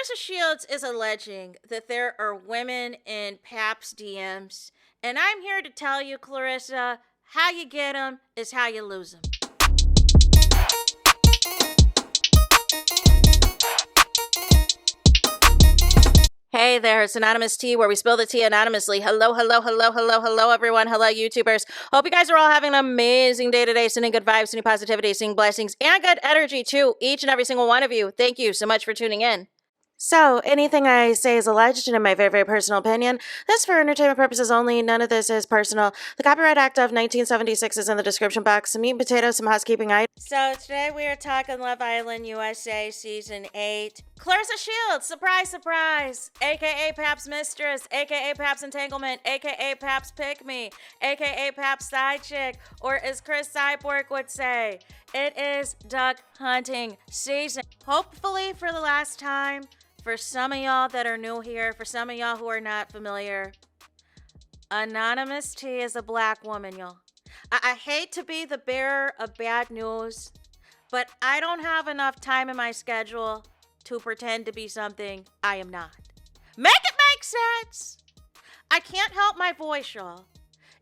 Claressa Shields is alleging that there are women in Pap's DMs, and I'm here to tell you, Claressa, how you get them is how you lose them. Hey there, it's Anonymous Tea, where we spill the tea anonymously. Hello, everyone. Hello, YouTubers. Hope you guys are all having an amazing day today, sending good vibes, sending positivity, sending blessings, and good energy to each and every single one of you. Thank you so much for tuning in. So, anything I say is alleged and in my very, very personal opinion. This is for entertainment purposes only. None of this is personal. The Copyright Act of 1976 is in the description box. Some meat and potatoes, some housekeeping items. So, today we are talking Love Island USA Season 8. Claressa Shields, surprise, surprise, a.k.a. Pap's Mistress, a.k.a. Pap's Entanglement, a.k.a. Pap's Pick Me, a.k.a. Pap's Side Chick, or as Chris Cyborg would say, it is duck hunting season. Hopefully for the last time. For some of y'all that are new here, for some of y'all who are not familiar, Anonymous T is a black woman, y'all. I hate to be the bearer of bad news, but I don't have enough time in my schedule to pretend to be something I am not. Make it make sense! I can't help my voice, y'all.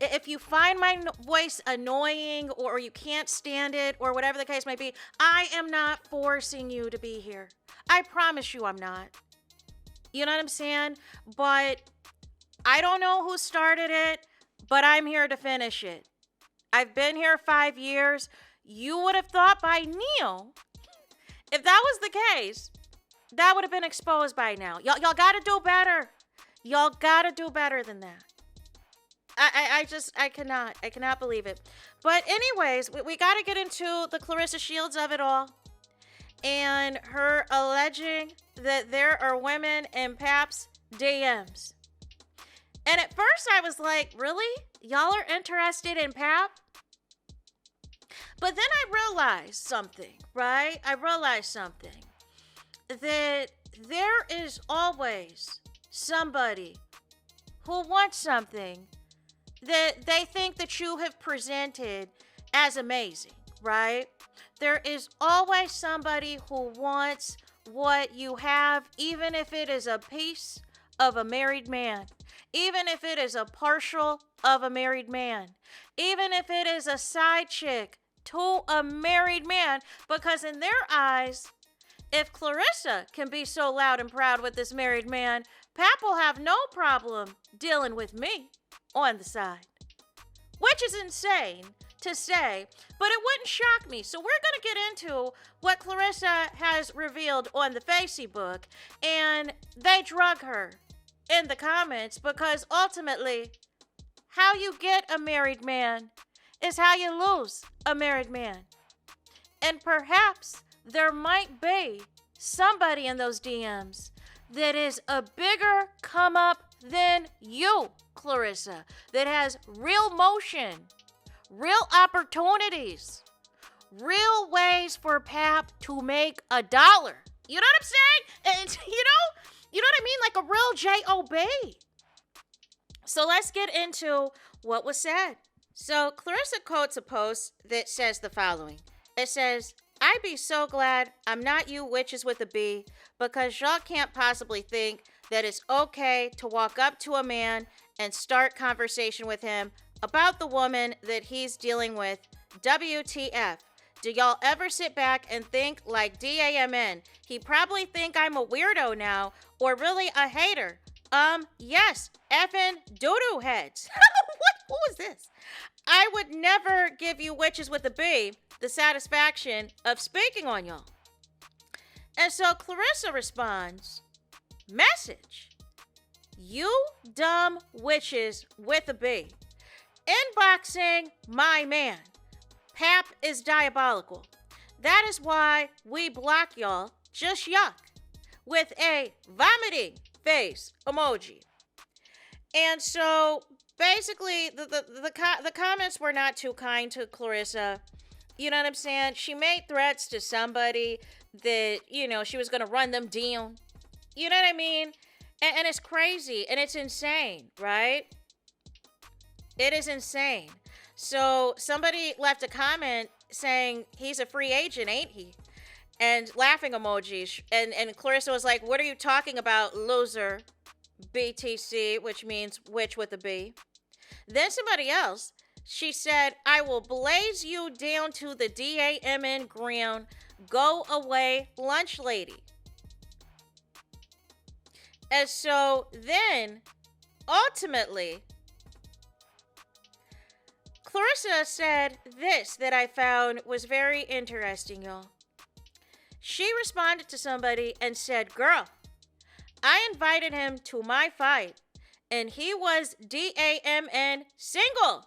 If you find my voice annoying or you can't stand it or whatever the case may be, I am not forcing you to be here. I promise you I'm not. You know what I'm saying? But I don't know who started it, but I'm here to finish it. I've been here 5 years. You would have thought by now, if that was the case, that would have been exposed by now. Y'all gotta do better. Y'all gotta do better than that. I cannot believe it. But anyways, we got to get into the Claressa Shields of it all. And her alleging that there are women in Pap's DMs. And at first I was like, really? Y'all are interested in Pap? But then I realized something, right? I realized something. That there is always somebody who wants something that they think that you have presented as amazing, right? There is always somebody who wants what you have, even if it is a piece of a married man, even if it is a partial of a married man, even if it is a side chick to a married man, because in their eyes, if Claressa can be so loud and proud with this married man, Pap will have no problem dealing with me on the side. Which is insane to say, but it wouldn't shock me. So we're going to get into what Claressa has revealed on the Facebook, and they drug her in the comments because ultimately, how you get a married man is how you lose a married man. And perhaps there might be somebody in those DMs that is a bigger come up than you, Claressa, that has real motion, real opportunities, real ways for Pap to make $1. You know what I'm saying? And you know what I mean? Like a real J.O.B. So let's get into what was said. So Claressa quotes a post that says the following. It says, "I be so glad I'm not you witches with a B, because y'all can't possibly think that it's okay to walk up to a man and start conversation with him about the woman that he's dealing with. WTF. Do y'all ever sit back and think like DAMN? He probably think I'm a weirdo now, or really a hater. Yes, effing doo-doo heads." What was this? "I would never give you witches with a B the satisfaction of speaking on y'all." And so Claressa responds, "Message. You dumb witches with a B. Inboxing my man. Pap is diabolical. That is why we block y'all. Just yuck. With a vomiting face emoji." And so basically the comments were not too kind to Claressa. You know what I'm saying? She made threats to somebody that, you know, she was going to run them down. You know what I mean? And it's crazy and it's insane, right? It is insane. So somebody left a comment saying he's a free agent, ain't he? and laughing emojis. And Clarissa was like, "What are you talking about, loser?" BTC, which means witch with a B. Then somebody else, she said, "I will blaze you down to the DAMN ground. Go away, lunch lady." And so then, ultimately, Clarissa said this that I found was very interesting, y'all. She responded to somebody and said, "Girl, I invited him to my fight, and he was DAMN single.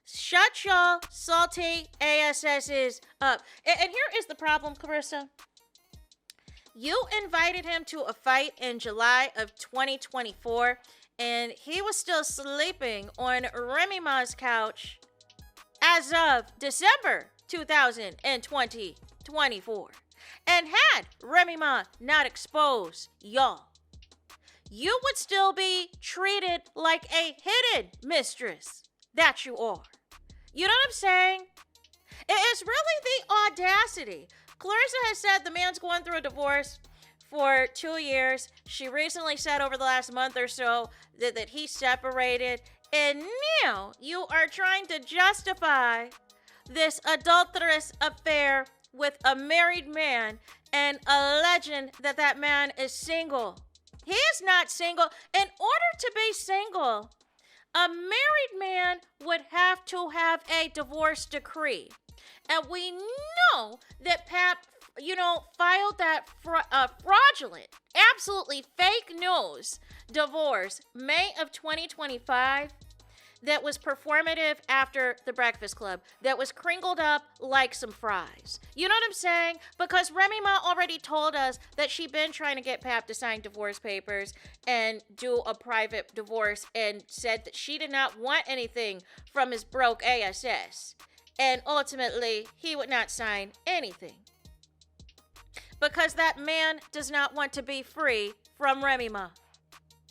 Shut y'all salty ASSs up." And here is the problem, Clarissa. You invited him to a fight in July of 2024, and he was still sleeping on Remy Ma's couch as of December 2024. And had Remy Ma not exposed y'all, you would still be treated like a hidden mistress that you are. You know what I'm saying? It's really the audacity. Clarissa has said the man's going through a divorce for 2 years. She recently said over the last month or so that he separated. And now you are trying to justify this adulterous affair with a married man and alleging that that man is single. He is not single. In order to be single, a married man would have to have a divorce decree. And we know that Pap, filed that fraudulent, absolutely fake news divorce May of 2025 that was performative after the Breakfast Club, that was crinkled up like some fries. You know what I'm saying? Because Remy Ma already told us that she'd been trying to get Pap to sign divorce papers and do a private divorce, and said that she did not want anything from his broke ASS. And ultimately, he would not sign anything. Because that man does not want to be free from Remy Ma.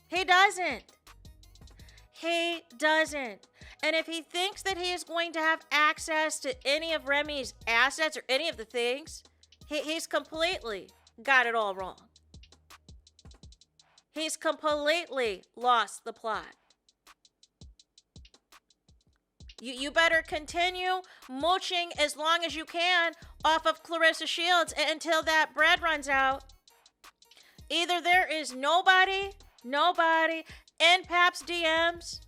He doesn't. He doesn't. And if he thinks that he is going to have access to any of Remy's assets or any of the things, he's completely got it all wrong. He's completely lost the plot. You better continue mooching as long as you can off of Clarissa Shields until that bread runs out. Either there is nobody in Pap's DMs,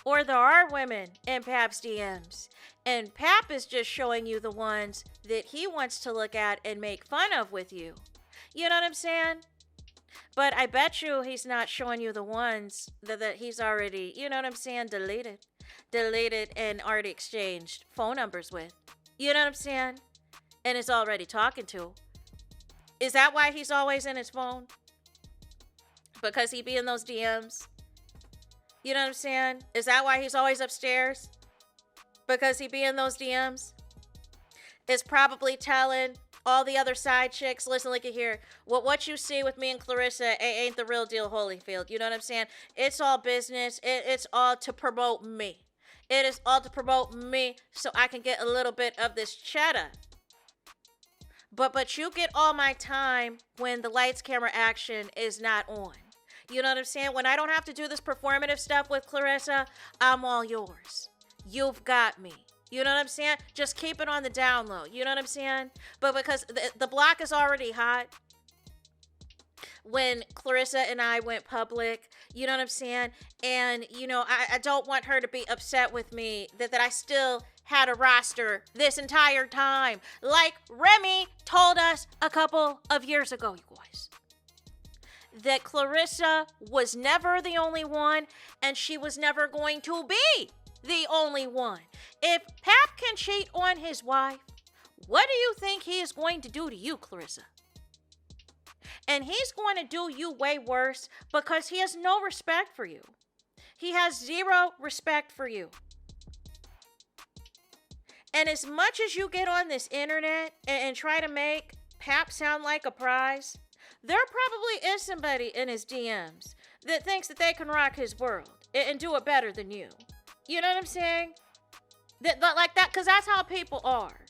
or there are women in Pap's DMs. And Pap is just showing you the ones that he wants to look at and make fun of with you. You know what I'm saying? But I bet you he's not showing you the ones that he's already, deleted and already exchanged phone numbers with. You know what I'm saying? And is already talking to. Is that why he's always in his phone? Because he be in those DMs? You know what I'm saying? Is that why he's always upstairs? Because he be in those DMs? Is probably telling all the other side chicks, listen, look at here. What you see with me and Clarissa ain't the real deal, Holyfield. You know what I'm saying? It's all business. It's all to promote me. It is all to promote me so I can get a little bit of this cheddar. But you get all my time when the lights, camera, action is not on. You know what I'm saying? When I don't have to do this performative stuff with Clarissa, I'm all yours. You've got me. You know what I'm saying? Just keep it on the down low. You know what I'm saying? But because the block is already hot. When Clarissa and I went public, you know what I'm saying? And, I don't want her to be upset with me that I still had a roster this entire time. Like Remy told us a couple of years ago, you guys. That Clarissa was never the only one, and she was never going to be the only one. If Pap can cheat on his wife, what do you think he is going to do to you, Clarissa? And he's going to do you way worse because he has no respect for you. He has zero respect for you. And as much as you get on this internet and try to make Pap sound like a prize, there probably is somebody in his DMs that thinks that they can rock his world and do it better than you. You know what I'm saying? Like that, because that's how people are.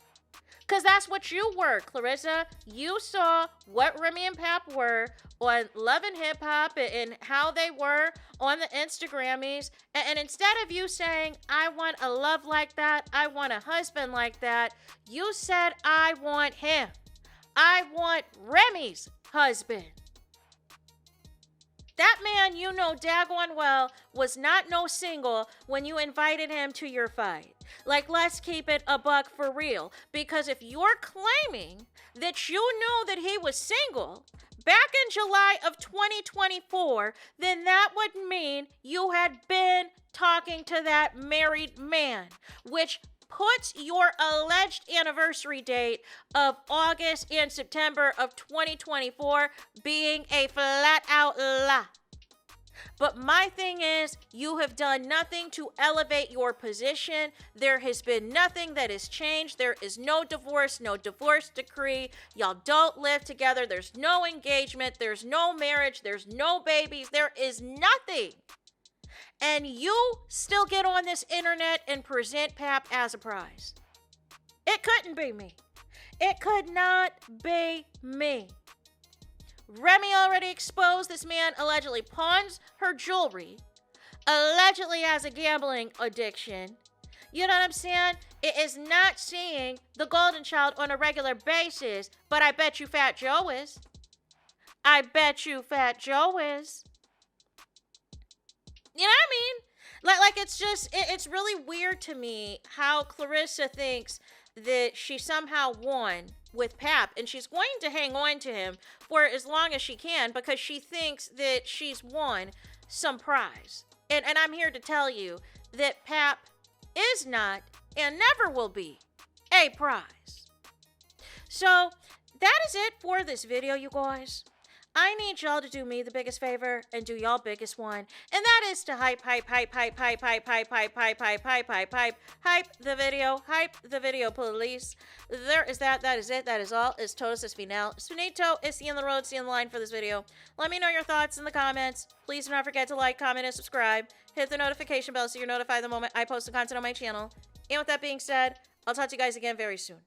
Because that's what you were, Clarissa. You saw what Remy and Pap were on Love and Hip Hop and how they were on the Instagrammies. And instead of you saying, I want a love like that, I want a husband like that, you said, I want him. I want Remy's husband. That man, you know daggone well, was not no single when you invited him to your fight. Like, let's keep it a buck for real. Because if you're claiming that you knew that he was single back in July of 2024, then that would mean you had been talking to that married man, which puts your alleged anniversary date of August and September of 2024 being a flat out lie. But my thing is, you have done nothing to elevate your position. There has been nothing that has changed. There is no divorce decree. Y'all don't live together. There's no engagement. There's no marriage. There's no babies. There is nothing. And you still get on this internet and present Pap as a prize. It couldn't be me. It could not be me. Remy already exposed this man allegedly pawns her jewelry, allegedly has a gambling addiction. You know what I'm saying? It is not seeing the golden child on a regular basis, but I bet you Fat Joe is. I bet you Fat Joe is. You know what I mean? Like it's just, it's really weird to me how Claressa thinks that she somehow won with Pap, and she's going to hang on to him for as long as she can because she thinks that she's won some prize. And I'm here to tell you that Pap is not and never will be a prize. So that is it for this video, you guys. I need y'all to do me the biggest favor and do y'all biggest one, and that is to hype the video, police. There is that is it, that is all. It's todos es final. Es finito, it's the end of the road, it's the end of the line for this video. Let me know your thoughts in the comments. Please do not forget to like, comment, and subscribe. Hit the notification bell so you're notified the moment I post the content on my channel. And with that being said, I'll talk to you guys again very soon.